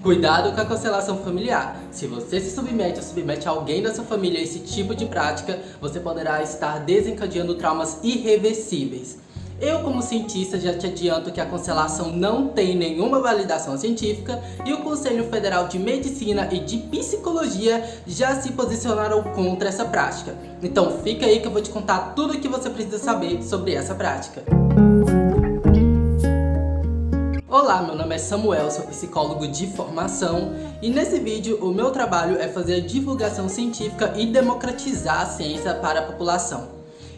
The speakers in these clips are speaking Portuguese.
Cuidado com a constelação familiar. Se você se submete ou submete alguém da sua família a esse tipo de prática, você poderá estar desencadeando traumas irreversíveis. Eu, como cientista, já te adianto que a constelação não tem nenhuma validação científica e o Conselho Federal de Medicina e de Psicologia já se posicionaram contra essa prática. Então fica aí que eu vou te contar tudo o que você precisa saber sobre essa prática. Olá, meu nome é Samuel, sou psicólogo de formação e nesse vídeo o meu trabalho é fazer a divulgação científica e democratizar a ciência para a população.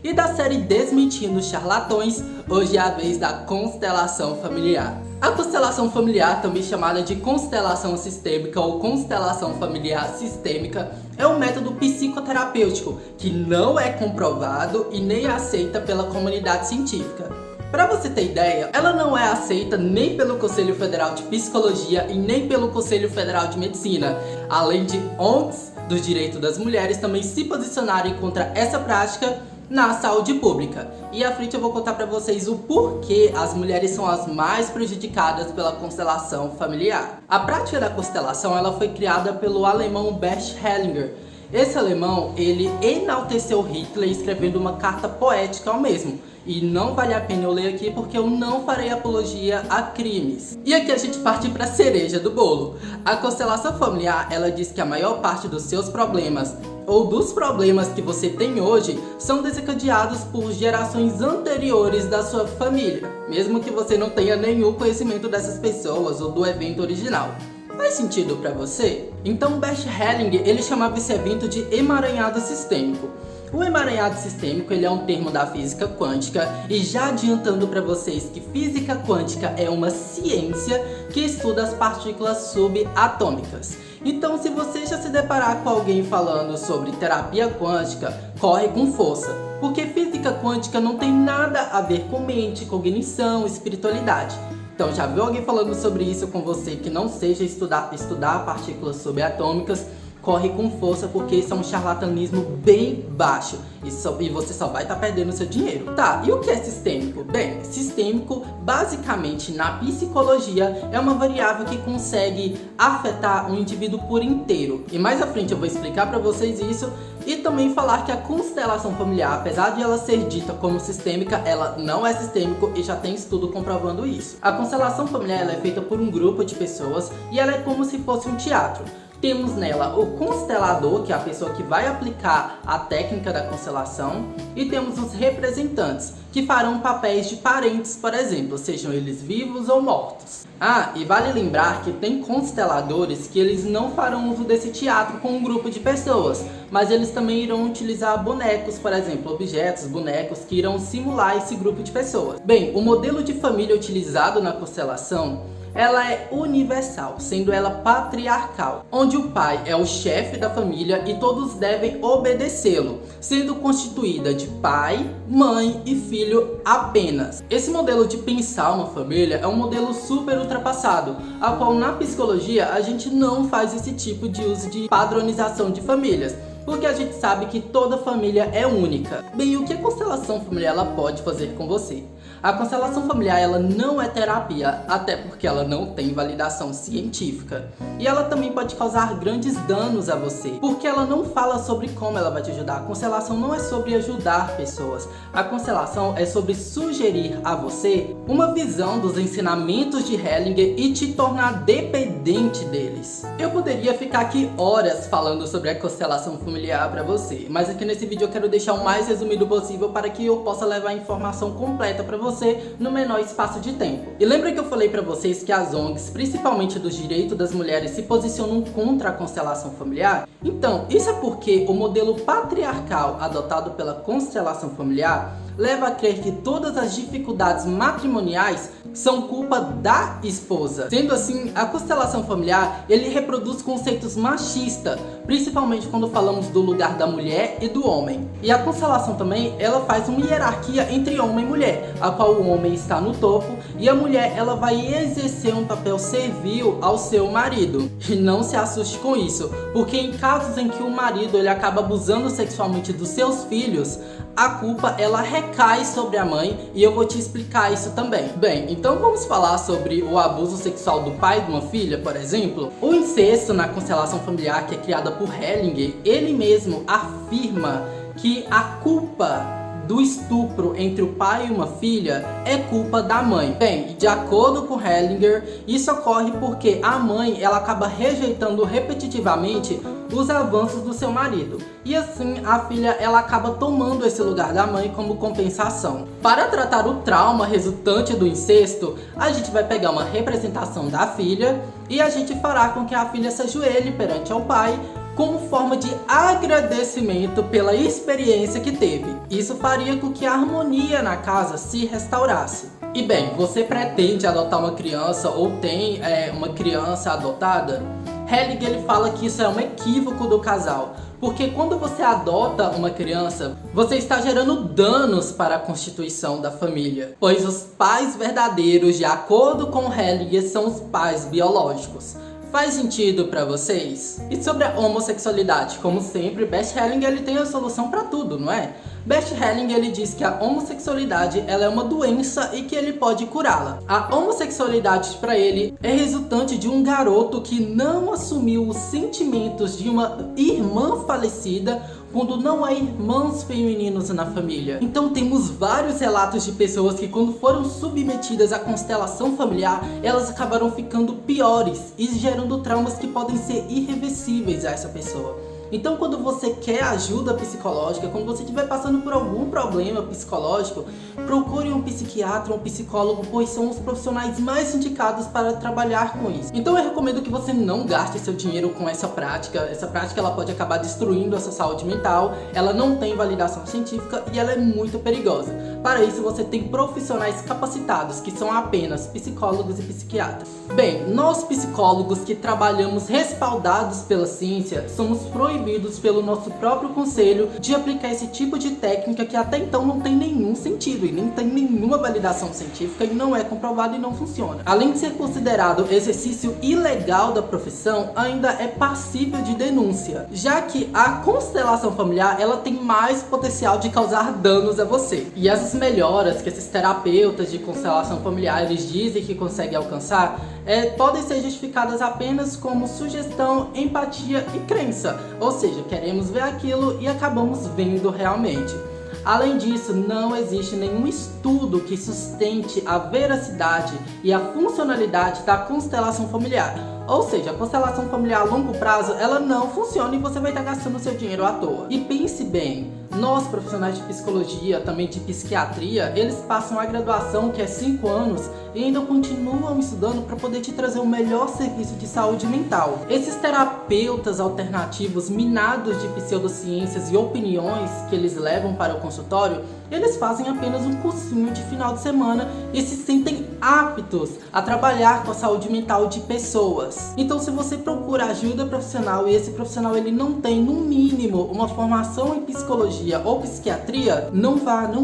E da série Desmentindo Charlatões, hoje é a vez da constelação familiar. A constelação familiar, também chamada de constelação sistêmica ou constelação familiar sistêmica, é um método psicoterapêutico que não é comprovado e nem aceita pela comunidade científica. Para você ter ideia, ela não é aceita nem pelo Conselho Federal de Psicologia e nem pelo Conselho Federal de Medicina, além de ONGs dos direitos das mulheres também se posicionarem contra essa prática na saúde pública. E à frente eu vou contar para vocês o porquê as mulheres são as mais prejudicadas pela constelação familiar. A prática da constelação ela foi criada pelo alemão Bert Hellinger. Esse alemão, ele enalteceu Hitler escrevendo uma carta poética ao mesmo. E não vale a pena eu ler aqui porque eu não farei apologia a crimes. E aqui a gente parte para a cereja do bolo. A constelação familiar, ela diz que a maior parte dos seus problemas ou dos problemas que você tem hoje são desencadeados por gerações anteriores da sua família, mesmo que você não tenha nenhum conhecimento dessas pessoas ou do evento original. Faz sentido para você? Então Bert Hellinger, ele chamava esse evento de emaranhado sistêmico. O emaranhado sistêmico ele é um termo da física quântica e já adiantando para vocês que física quântica é uma ciência que estuda as partículas subatômicas. Então se você já se deparar com alguém falando sobre terapia quântica, corre com força, porque física quântica não tem nada a ver com mente, cognição, espiritualidade. Então já viu alguém falando sobre isso com você que não seja estudar partículas subatômicas? Corre com força porque isso é um charlatanismo bem baixo e você só vai estar perdendo seu dinheiro. Tá, e o que é sistêmico? Bem, sistêmico basicamente na psicologia é uma variável que consegue afetar um indivíduo por inteiro. E mais à frente eu vou explicar para vocês isso e também falar que a constelação familiar, apesar de ela ser dita como sistêmica, ela não é sistêmico e já tem estudo comprovando isso. A constelação familiar ela é feita por um grupo de pessoas e ela é como se fosse um teatro. Temos nela o constelador, que é a pessoa que vai aplicar a técnica da constelação, e temos os representantes, que farão papéis de parentes, por exemplo, sejam eles vivos ou mortos. Ah, e vale lembrar que tem consteladores que eles não farão uso desse teatro com um grupo de pessoas, mas eles também irão utilizar bonecos, por exemplo, objetos, bonecos que irão simular esse grupo de pessoas. Bem, o modelo de família utilizado na constelação ela é universal, sendo ela patriarcal, onde o pai é o chefe da família e todos devem obedecê-lo, sendo constituída de pai, mãe e filho apenas. Esse modelo de pensar uma família é um modelo super ultrapassado, a qual na psicologia a gente não faz esse tipo de uso de padronização de famílias, porque a gente sabe que toda família é única. Bem, o que a constelação familiar ela pode fazer com você? A constelação familiar ela não é terapia, até porque ela não tem validação científica. E ela também pode causar grandes danos a você, porque ela não fala sobre como ela vai te ajudar. A constelação não é sobre ajudar pessoas. A constelação é sobre sugerir a você uma visão dos ensinamentos de Hellinger e te tornar dependente deles. Eu poderia ficar aqui horas falando sobre a constelação familiar para você, mas aqui nesse vídeo eu quero deixar o mais resumido possível para que eu possa levar a informação completa para você no menor espaço de tempo. E lembra que eu falei para vocês que as ONGs, principalmente dos direitos das mulheres, se posicionam contra a constelação familiar? Então, isso é porque o modelo patriarcal adotado pela constelação familiar leva a crer que todas as dificuldades matrimoniais são culpa da esposa. Sendo assim, a constelação familiar, ele reproduz conceitos machistas, principalmente quando falamos do lugar da mulher e do homem. E a constelação também, ela faz uma hierarquia entre homem e mulher, a qual o homem está no topo e a mulher ela vai exercer um papel servil ao seu marido. E não se assuste com isso, porque em casos em que o marido ele acaba abusando sexualmente dos seus filhos, a culpa ela recai sobre a mãe, e eu vou te explicar isso também. Bem, então vamos falar sobre o abuso sexual do pai de uma filha, por exemplo. O incesto na constelação familiar, que é criada por Hellinger, ele mesmo afirma que a culpa do estupro entre o pai e uma filha é culpa da mãe. Bem, de acordo com Hellinger, isso ocorre porque a mãe ela acaba rejeitando repetitivamente os avanços do seu marido, e assim a filha ela acaba tomando esse lugar da mãe como compensação. Para tratar o trauma resultante do incesto, a gente vai pegar uma representação da filha e a gente fará com que a filha se ajoelhe perante ao pai como forma de agradecimento pela experiência que teve. Isso faria com que a harmonia na casa se restaurasse. E bem, você pretende adotar uma criança ou tem uma criança adotada? Hellinger ele fala que isso é um equívoco do casal, porque quando você adota uma criança, você está gerando danos para a constituição da família, pois os pais verdadeiros, de acordo com Hellinger, são os pais biológicos. Faz sentido pra vocês? E sobre a homossexualidade, como sempre, Bert Hellinger ele tem a solução pra tudo, não é? Bert Hellinger ele diz que a homossexualidade ela é uma doença e que ele pode curá-la. A homossexualidade para ele é resultante de um garoto que não assumiu os sentimentos de uma irmã falecida quando não há irmãos femininos na família. Então temos vários relatos de pessoas que quando foram submetidas à constelação familiar, elas acabaram ficando piores e gerando traumas que podem ser irreversíveis a essa pessoa. Então quando você quer ajuda psicológica, quando você estiver passando por algum problema psicológico, procure um psiquiatra ou um psicólogo, pois são os profissionais mais indicados para trabalhar com isso. Então eu recomendo que você não gaste seu dinheiro com essa prática. Essa prática ela pode acabar destruindo a sua saúde mental, ela não tem validação científica e ela é muito perigosa. Para isso você tem profissionais capacitados, que são apenas psicólogos e psiquiatras. Bem, nós psicólogos que trabalhamos respaldados pela ciência, somos proibidos pelo nosso próprio conselho de aplicar esse tipo de técnica que até então não tem nenhum sentido e nem tem nenhuma validação científica e não é comprovado e não funciona. Além de ser considerado exercício ilegal da profissão, ainda é passível de denúncia, já que a constelação familiar ela tem mais potencial de causar danos a você. E essas melhoras que esses terapeutas de constelação familiar eles dizem que conseguem alcançar podem ser justificadas apenas como sugestão, empatia e crença, ou seja, queremos ver aquilo e acabamos vendo realmente. Além disso, não existe nenhum estudo que sustente a veracidade e a funcionalidade da constelação familiar. Ou seja, a constelação familiar a longo prazo, ela não funciona e você vai estar gastando seu dinheiro à toa. E pense bem, nós profissionais de psicologia, também de psiquiatria, eles passam a graduação, que é 5 anos, e ainda continuam estudando para poder te trazer o melhor serviço de saúde mental. Esses terapeutas alternativos minados de pseudociências e opiniões que eles levam para o consultório, eles fazem apenas um cursinho de final de semana e se sentem aptos a trabalhar com a saúde mental de pessoas. Então se você procura ajuda profissional e esse profissional ele não tem no mínimo uma formação em psicologia ou psiquiatria, não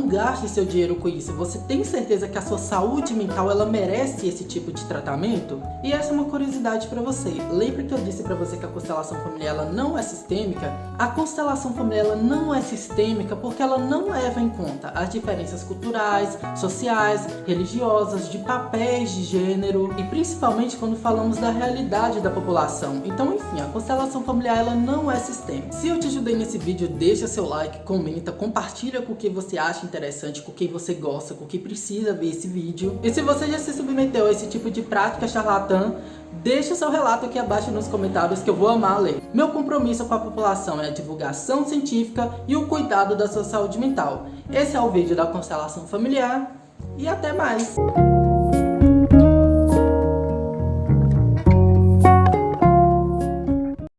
gaste seu dinheiro com isso. Você tem certeza que a sua saúde mental ela merece esse tipo de tratamento? E essa é uma curiosidade para você. Lembra que eu disse para você que a constelação familiar ela não é sistêmica? A constelação familiar ela não é sistêmica porque ela não leva em conta as diferenças culturais, sociais, religiosas, de papéis de gênero e principalmente quando falamos da realidade da população. Então, enfim, a constelação familiar ela não é sistêmica. Se eu te ajudei nesse vídeo, deixa seu like, comenta, compartilha com o que você acha interessante, com quem você gosta, com quem precisa ver esse vídeo. E se você já se submeteu a esse tipo de prática charlatã, deixa seu relato aqui abaixo nos comentários que eu vou amar ler. Meu compromisso com a população é a divulgação científica e o cuidado da sua saúde mental. Esse é o vídeo da constelação familiar e até mais!